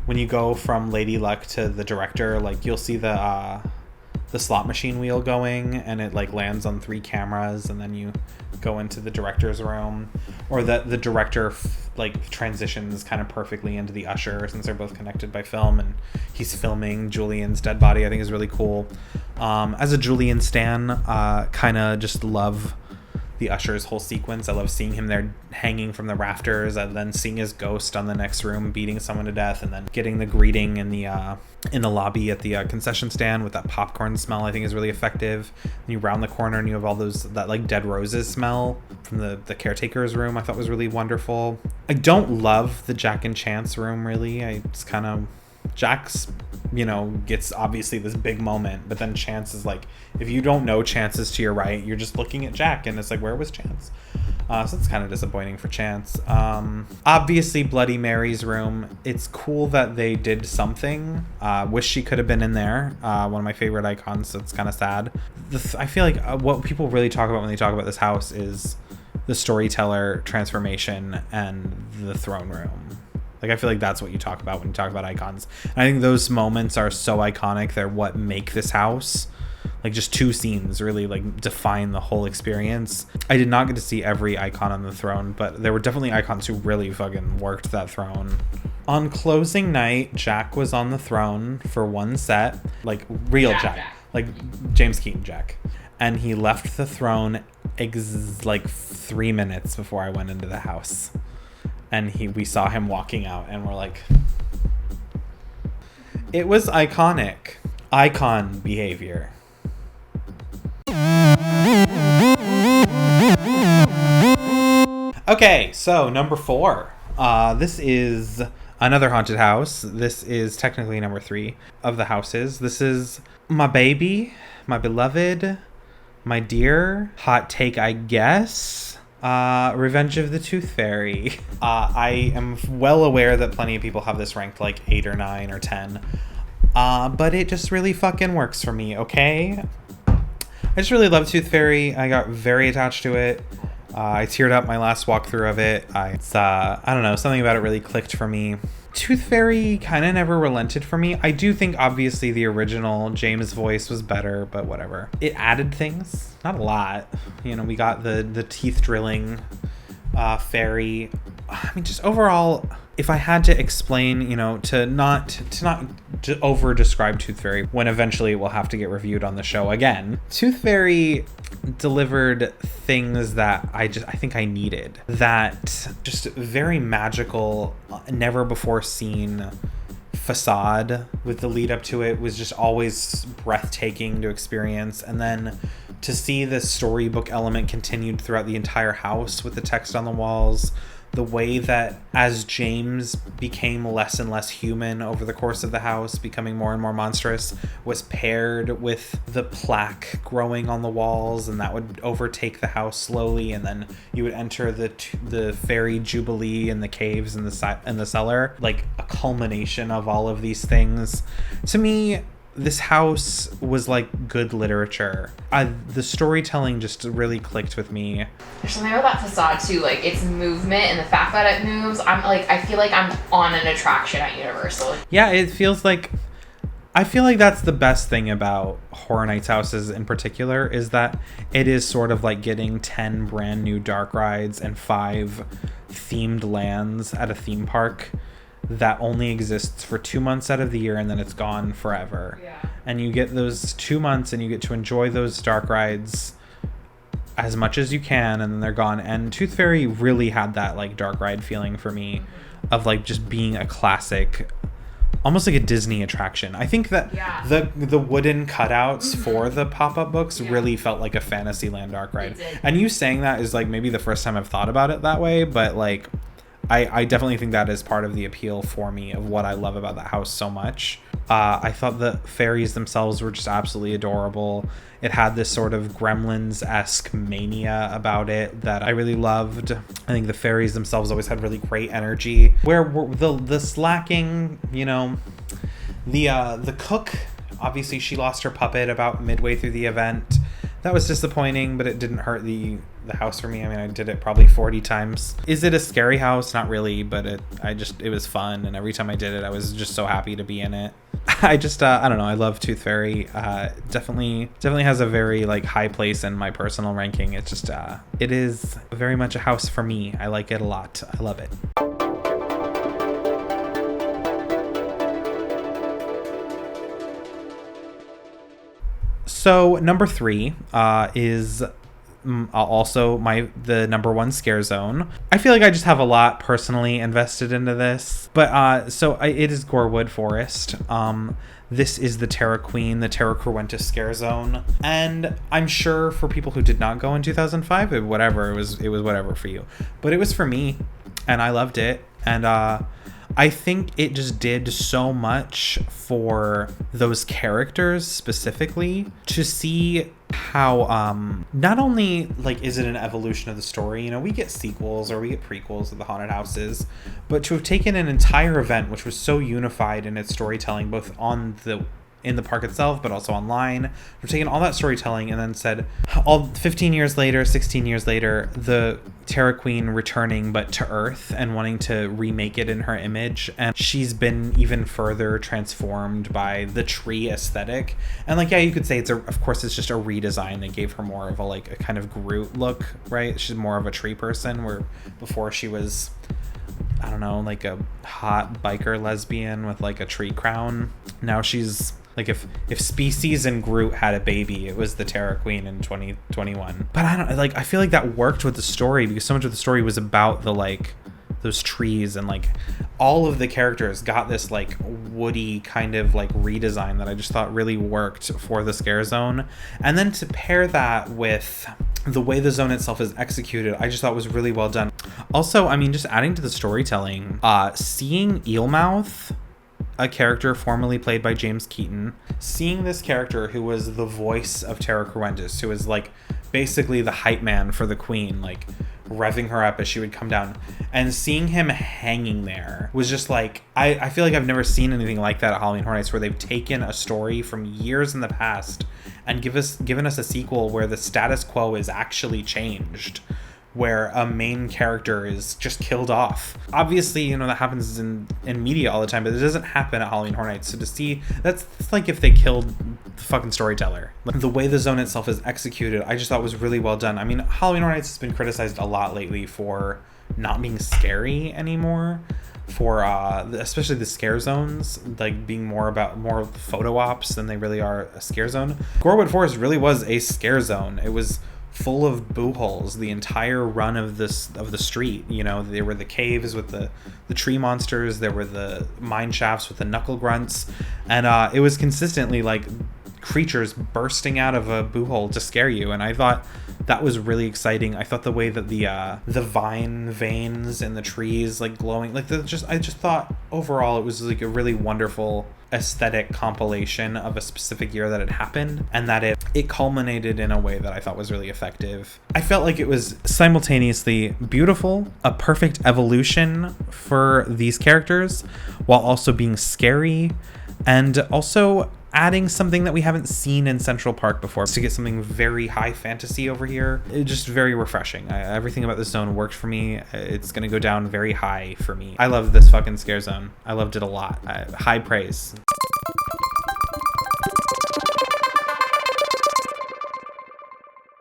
when you go from Lady Luck to the director, like you'll see the slot machine wheel going, and it like lands on 3 cameras, and then you go into the director's room, or that the director like transitions kind of perfectly into the usher, since they're both connected by film, and he's filming Julian's dead body. I think is really cool. As a Julian stan, kind of just love the usher's whole sequence. I love seeing him there hanging from the rafters, and then seeing his ghost on the next room beating someone to death, and then getting the greeting in the lobby at the concession stand with that popcorn smell. I think is really effective. And you round the corner and you have all that like dead roses smell from the caretaker's room. I thought was really wonderful. I don't love the Jack and Chance room really. It's kind of, Jack's, you know, gets obviously this big moment, but then Chance is like, if you don't know Chance is to your right, you're just looking at Jack, and it's like, where was Chance? So it's kind of disappointing for Chance. Obviously Bloody Mary's room, it's cool that they did something. Wish she could have been in there. One of my favorite icons, so it's kind of sad. I feel like what people really talk about when they talk about this house is the storyteller transformation and the throne room. Like, I feel like that's what you talk about when you talk about icons. And I think those moments are so iconic. They're what make this house. Like, just 2 scenes really, like, define the whole experience. I did not get to see every icon on the throne, but there were definitely icons who really fucking worked that throne. On closing night, Jack was on the throne for 1 set. Like, real Jack. Like, James Keaton Jack. And he left the throne like 3 minutes before I went into the house. And we saw him walking out, and we're like, it was iconic. Icon behavior. Okay, so number 4. This is another haunted house. This is technically number 3 of the houses. This is my baby, my beloved, my dear, hot take, I guess. Revenge of the Tooth Fairy. I am well aware that plenty of people have this ranked like 8 or 9 or 10. But it just really fucking works for me, okay? I just really love Tooth Fairy. I got very attached to it. I teared up my last walkthrough of it. I don't know, something about it really clicked for me. Tooth Fairy kind of never relented for me. I do think obviously the original James voice was better, but whatever. It added things, not a lot. You know, we got the teeth drilling fairy. I mean, just overall, if I had to explain, you know, to not over describe Tooth Fairy when eventually it will have to get reviewed on the show again, Tooth Fairy delivered things that I think I needed. That just very magical, never before seen facade with the lead up to it was just always breathtaking to experience. And then to see this storybook element continued throughout the entire house with the text on the walls, the way that as James became less and less human over the course of the house, becoming more and more monstrous, was paired with the plaque growing on the walls, and that would overtake the house slowly, and then you would enter the fairy jubilee in the caves in the cellar, like a culmination of all of these things. To me, this house was like good literature. The storytelling just really clicked with me. There's something about that facade too, like its movement and the fact that it moves. I feel like I'm on an attraction at Universal. Yeah, it feels like, I feel like that's the best thing about Horror Nights houses in particular, is that it is sort of like getting 10 brand new dark rides and 5 themed lands at a theme park that only exists for 2 months out of the year, and then it's gone forever. Yeah. And you get those 2 months and you get to enjoy those dark rides as much as you can, and then they're gone. And Tooth Fairy really had that like dark ride feeling for me, of like just being a classic, almost like a Disney attraction. I think that the wooden cutouts for the pop-up books really felt like a Fantasyland dark ride. And you saying that is like maybe the first time I've thought about it that way, but like I definitely think that is part of the appeal for me of what I love about that house so much. I thought the fairies themselves were just absolutely adorable. It had this sort of Gremlins-esque mania about it that I really loved. I think the fairies themselves always had really great energy. Where the slacking, you know, the cook, obviously she lost her puppet about midway through the event. That was disappointing, but it didn't hurt the house for me. I mean, I did it probably 40 times. Is it a scary house? Not really, but it was fun, and every time I did it, I was just so happy to be in it. I don't know. I love Tooth Fairy. Definitely has a very like high place in my personal ranking. It's just it is very much a house for me. I like it a lot. I love it. So number 3 is also the number 1 scare zone. I feel like I just have a lot personally invested into this, but it is Gorewood Forest. This is the Terra Queen, the Terra Cruentus scare zone, and I'm sure for people who did not go in 2005, it was whatever for you, but it was for me, and I loved it, and I think it just did so much for those characters specifically, to see how not only like is it an evolution of the story, you know, we get sequels or we get prequels of the haunted houses, but to have taken an entire event which was so unified in its storytelling, both in the park itself, but also online. We're taking all that storytelling and then said, all 15 years later, 16 years later, the Terra Queen returning, but to Earth, and wanting to remake it in her image. And she's been even further transformed by the tree aesthetic. And like, yeah, you could say of course it's just a redesign. They gave her more of a kind of Groot look, right? She's more of a tree person, where before she was, I don't know, like a hot biker lesbian with like a tree crown. Now she's like, if Species and Groot had a baby, it was the Terra Queen in 2021. But I feel like that worked with the story, because so much of the story was about the like those trees, and like all of the characters got this like woody kind of like redesign that I just thought really worked for the scare zone. And then to pair that with the way the zone itself is executed, I just thought was really well done. Also, I mean, just adding to the storytelling, seeing Eelmouth, a character formerly played by James Keaton, seeing this character who was the voice of Terra Cruentus, who was like basically the hype man for the queen, like revving her up as she would come down, and seeing him hanging there was just like, I feel like I've never seen anything like that at Halloween Horror Nights, where they've taken a story from years in the past and given us a sequel where the status quo is actually changed, where a main character is just killed off. Obviously, you know, that happens in media all the time, but it doesn't happen at Halloween Horror Nights. So to see, that's like if they killed the fucking storyteller. Like, the way the zone itself is executed, I just thought was really well done. I mean, Halloween Horror Nights has been criticized a lot lately for not being scary anymore, for especially the scare zones, like being more photo ops than they really are a scare zone. Gorewood Forest really was a scare zone. It was full of boo holes the entire run of the street. You know, there were the caves with the tree monsters, there were the mine shafts with the knuckle grunts, and it was consistently like creatures bursting out of a boo hole to scare you, and I thought that was really exciting. I thought the way that the vine veins in the trees like glowing, like I just thought overall it was like a really wonderful aesthetic compilation of a specific year that had happened, and that it culminated in a way that I thought was really effective. I felt like it was simultaneously beautiful, a perfect evolution for these characters, while also being scary, and also adding something that we haven't seen in Central Park before, to get something very high fantasy over here. It's just very refreshing. Everything about this zone worked for me. It's gonna go down very high for me. I love this fucking scare zone. I loved it a lot. High praise.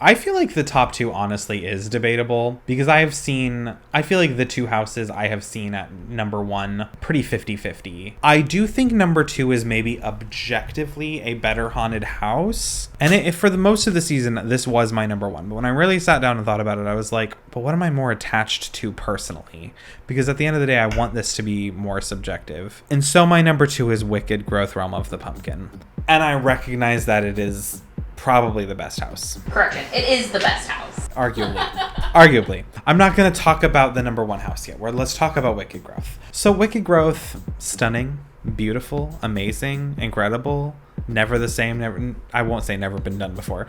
I feel like the top two honestly is debatable, because I feel like the two houses I have seen at number one pretty 50-50. I do think number two is maybe objectively a better haunted house, and for the most of the season this was my number one, but when I really sat down and thought about it, I was like, but what am I more attached to personally? Because at the end of the day I want this to be more subjective. And so my number two is Wicked Growth Realm of the Pumpkin, and I recognize that it is probably the best house. Correction, it is the best house. Arguably. I'm not going to talk about the number one house yet. Let's talk about Wicked Growth. So Wicked Growth, stunning, beautiful, amazing, incredible, never the same, I won't say never been done before.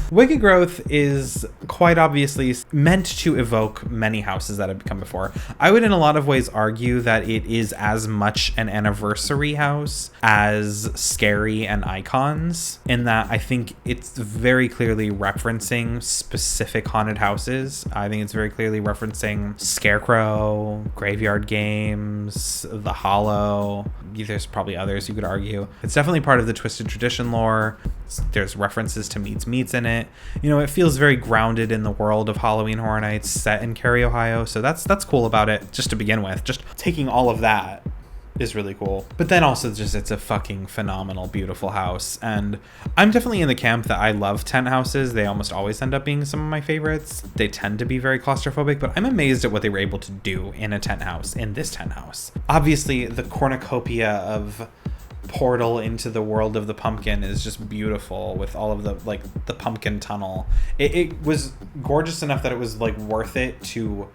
Wicked Growth is quite obviously meant to evoke many houses that have come before. I would in a lot of ways argue that it is as much an anniversary house as Scary and Icons, in that I think it's very clearly referencing specific haunted houses. I think it's very clearly referencing Scarecrow, Graveyard Games, The Hollow. There's probably others you could argue. It's definitely part of the Twisted Tradition lore. There's references to Meets in it. You know, it feels very grounded in the world of Halloween Horror Nights set in Cary, Ohio. So that's cool about it, just to begin with. Just taking all of that is really cool. But then also just it's a fucking phenomenal, beautiful house. And I'm definitely in the camp that I love tent houses. They almost always end up being some of my favorites. They tend to be very claustrophobic, but I'm amazed at what they were able to do in a tent house, in this tent house. Obviously, the cornucopia of portal into the world of the pumpkin is just beautiful, with all of the pumpkin tunnel. It was gorgeous enough that it was like worth it to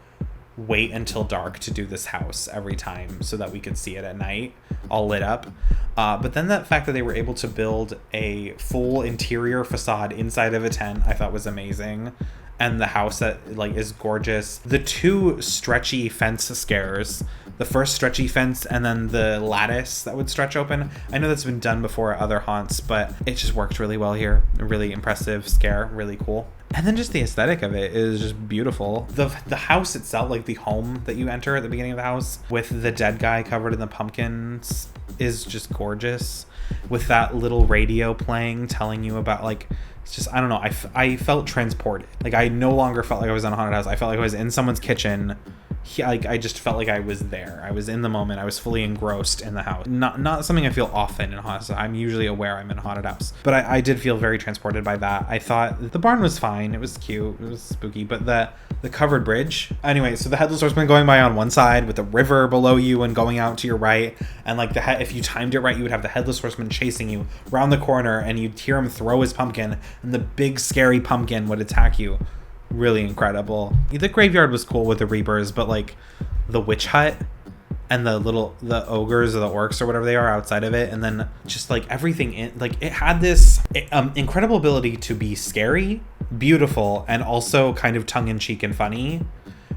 wait until dark to do this house every time so that we could see it at night all lit up. But then that fact that they were able to build a full interior facade inside of a tent, I thought was amazing. And the house that like is gorgeous. The two stretchy fence scares, the first stretchy fence and then the lattice that would stretch open. I know that's been done before at other haunts, but it just worked really well here. A really impressive scare, really cool. And then just the aesthetic of it is just beautiful. The house itself, like the home that you enter at the beginning of the house with the dead guy covered in the pumpkins, is just gorgeous. With that little radio playing, telling you about like, it's just, I don't know, I felt transported. Like I no longer felt like I was in a haunted house. I felt like I was in someone's kitchen. I just felt like I was there. I was in the moment. I was fully engrossed in the house. Not something I feel often in a haunted house. I'm usually aware I'm in a haunted house. But I did feel very transported by that. I thought the barn was fine. It was cute. It was spooky. But the covered bridge. Anyway, so the Headless Horseman going by on one side with the river below you and going out to your right. And like if you timed it right, you would have the Headless Horseman chasing you around the corner and you'd hear him throw his pumpkin and the big scary pumpkin would attack you. Really incredible. The graveyard was cool with the reapers, but like the witch hut and the ogres or the orcs or whatever they are outside of it, and then just like everything in, like it had this incredible ability to be scary, beautiful, and also kind of tongue-in-cheek and funny,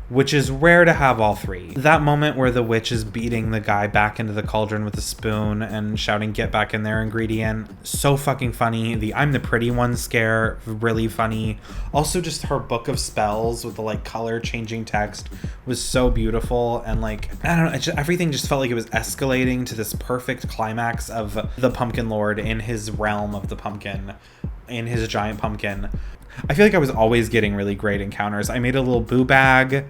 which is rare to have all three. That moment where the witch is beating the guy back into the cauldron with a spoon and shouting, "Get back in there, ingredient." So fucking funny. The "I'm the pretty one" scare, really funny. Also just her book of spells with the like color changing text was so beautiful. And like, I don't know, everything just felt like it was escalating to this perfect climax of the Pumpkin Lord in his realm of the pumpkin, in his giant pumpkin. I feel like I was always getting really great encounters. I made a little boo bag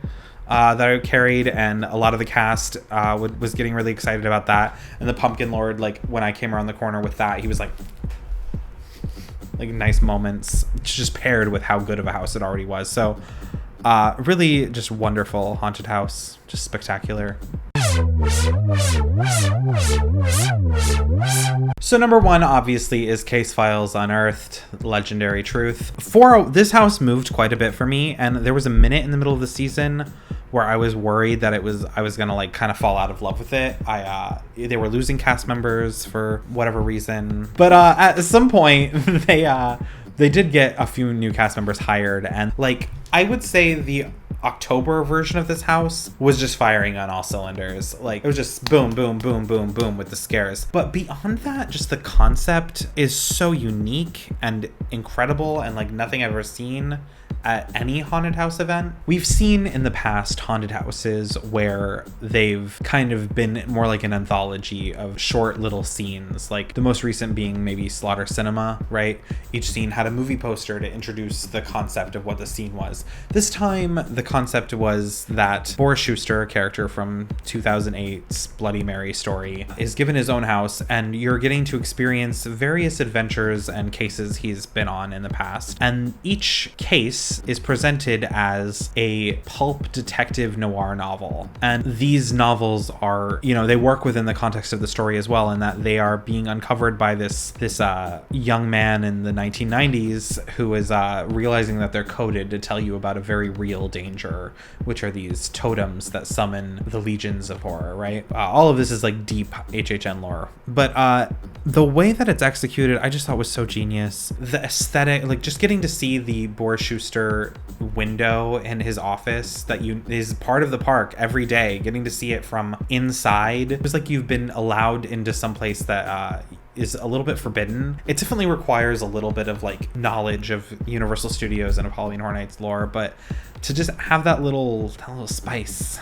that I carried, and a lot of the cast was getting really excited about that. And the Pumpkin Lord, like when I came around the corner with that, he was like nice moments, just paired with how good of a house it already was. So really just wonderful haunted house, just spectacular. So So number 1 obviously is Case Files Unearthed, Legendary Truth. This house moved quite a bit for me, and there was a minute in the middle of the season where I was worried that I was gonna like kind of fall out of love with it. They were losing cast members for whatever reason, but at some point they did get a few new cast members hired, and like I would say the October version of this house was just firing on all cylinders. Like, it was just boom, boom, boom, boom, boom with the scares. But beyond that, just the concept is so unique and incredible, and like nothing I've ever seen at any haunted house event. We've seen in the past haunted houses where they've kind of been more like an anthology of short little scenes, like the most recent being maybe Slaughter Cinema, right? Each scene had a movie poster to introduce the concept of what the scene was. This time, the concept was that Boris Schuster, a character from 2008's Bloody Mary story, is given his own house, and you're getting to experience various adventures and cases he's been on in the past. And each case is presented as a pulp detective noir novel. And these novels are, they work within the context of the story as well, in that they are being uncovered by this young man in the 1990s who is realizing that they're coded to tell you about a very real danger, which are these totems that summon the legions of horror, right? All of this is like deep HHN lore. But the way that it's executed, I just thought was so genius. The aesthetic, like just getting to see the Boris Schuster window in his office that is part of the park every day, getting to see it from inside. It was like you've been allowed into some place that is a little bit forbidden. It definitely requires a little bit of like knowledge of Universal Studios and of Halloween Horror Nights lore, but to just have that little spice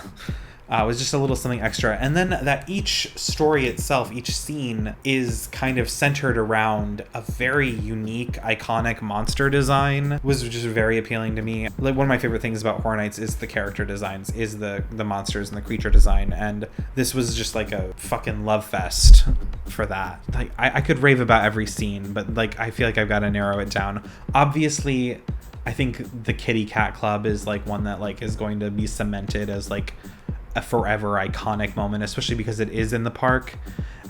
was just a little something extra. And then that each story itself, each scene, is kind of centered around a very unique, iconic monster design, was just very appealing to me. Like, one of my favorite things about Horror Nights is the character designs, is the monsters and the creature design, and this was just like a fucking love fest for that. Like, I could rave about every scene, but like I feel like I've got to narrow it down. Obviously, I think the Kitty Cat Club is like one that like is going to be cemented as like a forever iconic moment, especially because it is in the park,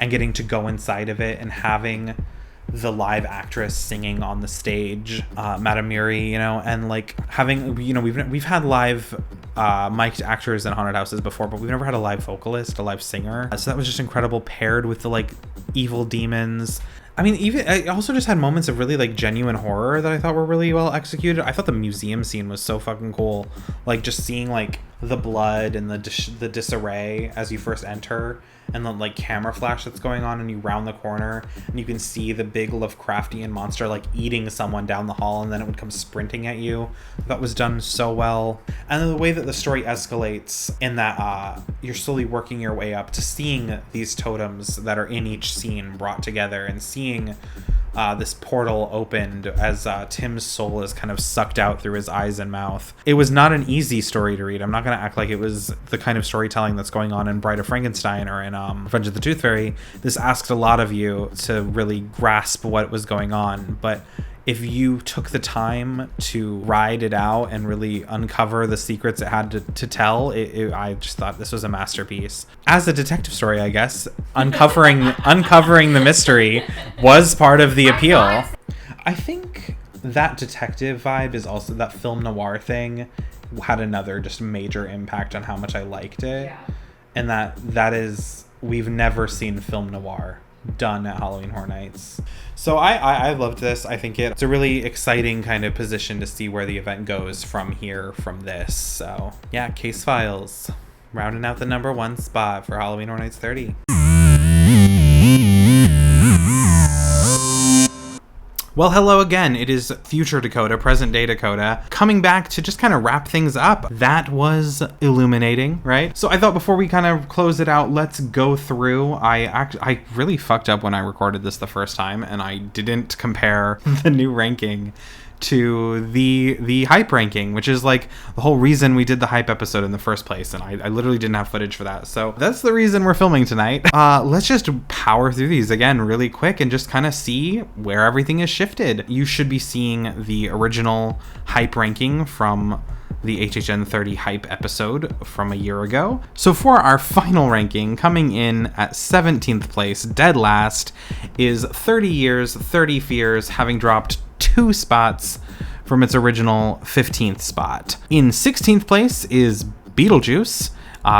and getting to go inside of it and having the live actress singing on the stage, Madame Miri, and like having, we've had live mic'd actors in haunted houses before, but we've never had a live vocalist, a live singer. So that was just incredible, paired with the like evil demons. I mean, even I also just had moments of really like genuine horror that I thought were really well executed. I thought the museum scene was so fucking cool. Like just seeing like the blood and the disarray as you first enter, and the like camera flash that's going on, and you round the corner and you can see the big Lovecraftian monster like eating someone down the hall, and then it would come sprinting at you. That was done so well. And then the way that the story escalates in that you're slowly working your way up to seeing these totems that are in each scene brought together, and seeing this portal opened as Tim's soul is kind of sucked out through his eyes and mouth. It was not an easy story to read. I'm not going to act like it was the kind of storytelling that's going on in Bride of Frankenstein or in Revenge of the Tooth Fairy. This asked a lot of you to really grasp what was going on, but if you took the time to ride it out and really uncover the secrets it had to tell, I just thought this was a masterpiece. As a detective story, I guess, uncovering the mystery was part of the appeal. I think that detective vibe is also, that film noir thing had another just major impact on how much I liked it. Yeah. And that is, we've never seen film noir done at Halloween Horror Nights. So I loved this. I think it's a really exciting kind of position to see where the event goes from here, from this. So yeah, Case Files, rounding out the number 1 spot for Halloween Horror Nights 30. Well, hello again. It is future Dakota, present day Dakota, coming back to just kind of wrap things up. That was illuminating, right? So I thought before we kind of close it out, let's go through. I really fucked up when I recorded this the first time, and I didn't compare the new ranking to the hype ranking, which is like the whole reason we did the hype episode in the first place, and I literally didn't have footage for that. So that's the reason we're filming tonight. Let's just power through these again really quick and just kind of see where everything is shifted. You should be seeing the original hype ranking from the HHN 30 hype episode from a year ago. So for our final ranking, coming in at 17th place, dead last, is 30 Years, 30 Fears, having dropped 2 spots from its original 15th spot. In 16th place is Beetlejuice,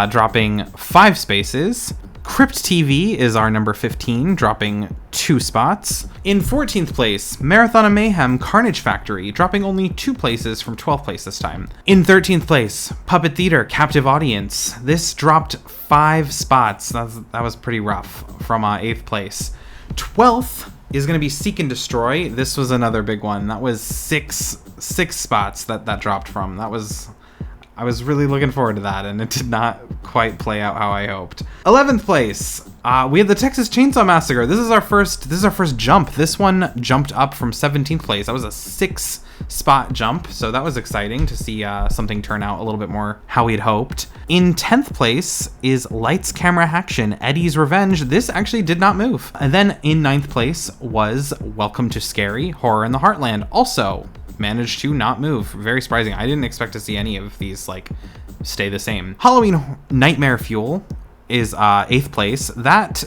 dropping 5 spaces. Crypt TV is our number 15, dropping 2 spots. In 14th place, Marathon of Mayhem Carnage Factory, dropping only 2 places from 12th place this time. In 13th place, Puppet Theater Captive Audience. This dropped 5 spots. That was pretty rough from 8th place. 12th is going to be Seek and Destroy. This was another big one. That was 6 spots that dropped from. I was really looking forward to that, and it did not quite play out how I hoped. 11th place, we have the Texas Chainsaw Massacre. This is our first jump. This one jumped up from 17th place. That was a 6-spot jump, so that was exciting to see something turn out a little bit more how we'd hoped. In 10th place is Lights, Camera, Action, Eddie's Revenge. This actually did not move. And then in 9th place was Welcome to Scary, Horror in the Heartland. Also managed to not move. Very surprising. I didn't expect to see any of these stay the same. Halloween Nightmare Fuel is 8th place. That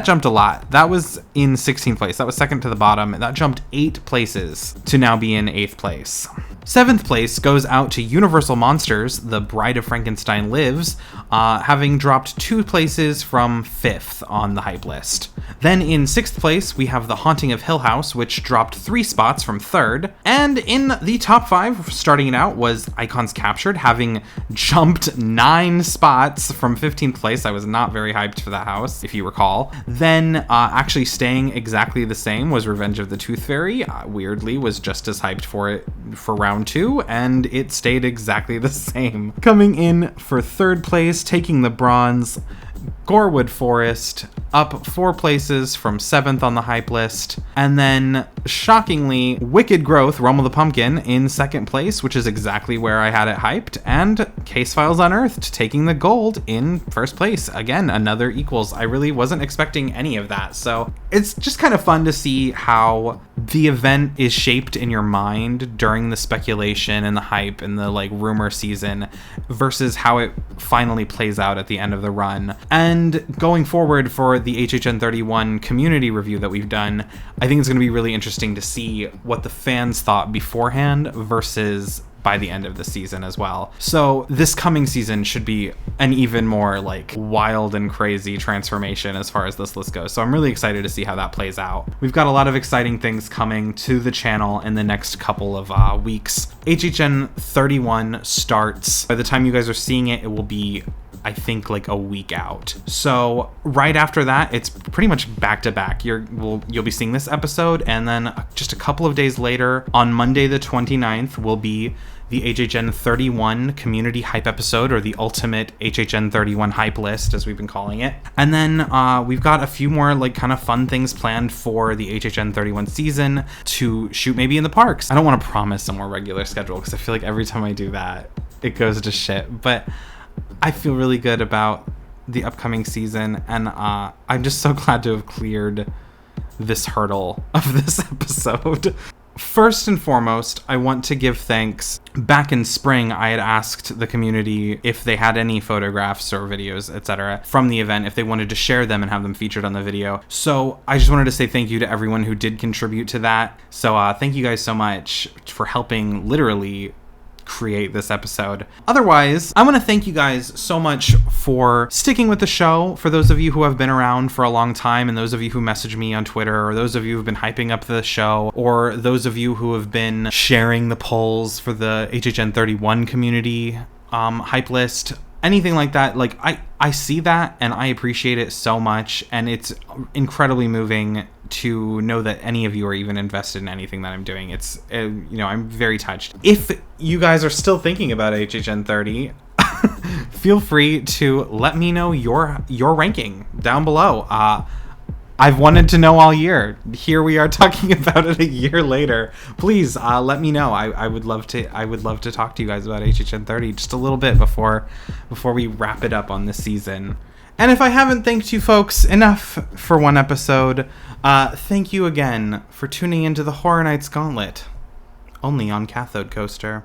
jumped a lot. That was in 16th place. That was second to the bottom. That jumped 8 places to now be in 8th place. 7th place goes out to Universal Monsters, The Bride of Frankenstein Lives, having dropped 2 places from 5th on the hype list. Then in 6th place, we have The Haunting of Hill House, which dropped 3 spots from 3rd. And in the top 5, starting it out, was Icons Captured, having jumped 9 spots from 15th place. I was not very hyped for that house, if you recall. Then actually staying exactly the same was Revenge of the Tooth Fairy. Weirdly, was just as hyped for it for round 2, and it stayed exactly the same. Coming in for 3rd place, taking the bronze, Gorewood Forest, up 4 places from 7th on the hype list. And then, shockingly, Wicked Growth, Realm of the Pumpkin, in 2nd place, which is exactly where I had it hyped. And Case Files Unearthed, taking the gold in 1st place. Again, another equals. I really wasn't expecting any of that. So it's just kind of fun to see how the event is shaped in your mind during the speculation and the hype and the rumor season versus how it finally plays out at the end of the run. And going forward for the HHN 31 community review that we've done, I think it's going to be really interesting to see what the fans thought beforehand versus by the end of the season as well. So this coming season should be an even more wild and crazy transformation as far as this list goes. So I'm really excited to see how that plays out. We've got a lot of exciting things coming to the channel in the next couple of weeks. HHN 31 starts. By the time you guys are seeing it, it will be I think a week out. So right after that, it's pretty much back to back. You'll be seeing this episode, and then just a couple of days later, on Monday the 29th, will be the HHN 31 community hype episode, or the ultimate HHN 31 hype list, as we've been calling it. And then we've got a few more kind of fun things planned for the HHN 31 season to shoot maybe in the parks. I don't want to promise a more regular schedule because I feel like every time I do that, it goes to shit. But I feel really good about the upcoming season, and I'm just so glad to have cleared this hurdle of this episode. First and foremost, I want to give thanks. Back in spring, I had asked the community if they had any photographs or videos, etc., from the event, if they wanted to share them and have them featured on the video. So I just wanted to say thank you to everyone who did contribute to that. So thank you guys so much for helping literally create this episode. Otherwise, I want to thank you guys so much for sticking with the show. For those of you who have been around for a long time, and those of you who message me on Twitter, or those of you who've been hyping up the show, or those of you who have been sharing the polls for the HHN 31 community hype list, anything like that, I see that and I appreciate it so much, and it's incredibly moving to know that any of you are even invested in anything that I'm doing. It's I'm very touched. If you guys are still thinking about HHN 30, feel free to let me know your ranking down below. I've wanted to know all year. Here we are talking about it a year later. Please let me know. I would love to talk to you guys about HHN 30 just a little bit before we wrap it up on this season. And if I haven't thanked you folks enough for one episode, thank you again for tuning into the Horror Nights Gauntlet, only on Cathode Coaster.